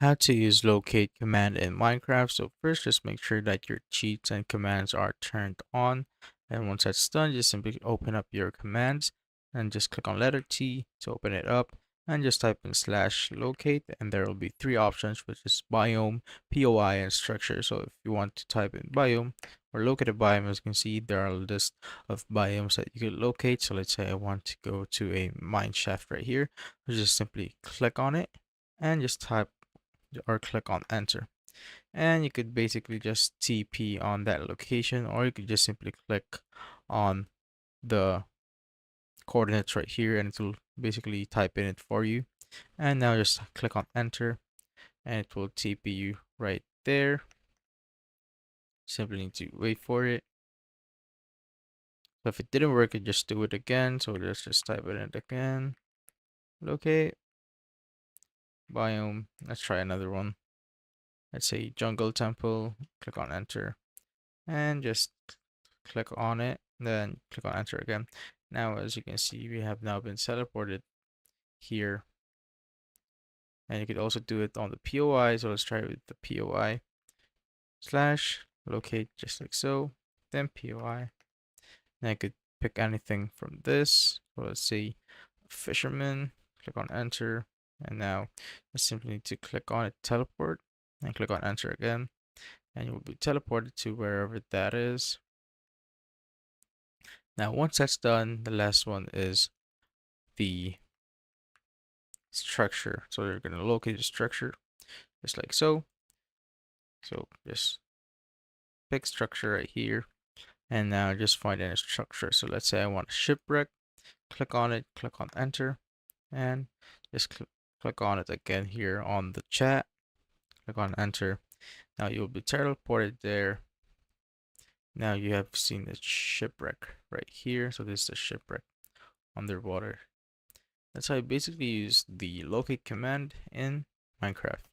How to use locate command in Minecraft. So first, just make sure that your cheats and commands are turned on. And once that's done, just simply open up your commands and just click on letter T to open it up and just type in slash locate, and there will be three options, which is biome, POI, and structure. So if you want to type in biome or locate a biome, as you can see, there are a list of biomes that you could locate. So let's say I want to go to a mine shaft right here. Just simply click on it and just type or click on enter, and you could basically just TP on that location, or you could just simply click on the coordinates right here and it will basically type in it for you. And now just click on enter and it will TP you right there. Simply need to wait for it. So if it didn't work, you just do it again. So let's just type it in again. Locate biome. Let's try another one. Let's say jungle temple. Click on enter and just click on it, then click on enter again. Now, as you can see, we have now been teleported here. And you could also do it on the POI. So let's try it with the POI slash locate, just like so, then POI. And I could pick anything from this. So let's say fisherman, click on enter. And now I simply need to click on it, teleport, and click on enter again. And you will be teleported to wherever that is. Now, once that's done, the last one is the structure. So you're going to locate the structure just like so. So just pick structure right here. And now just find any structure. So let's say I want a shipwreck. Click on it, click on enter, and just click on it again here on the chat. Click on enter. Now you'll be teleported there. Now you have seen the shipwreck right here. So this is the shipwreck underwater. That's how I basically use the locate command in Minecraft.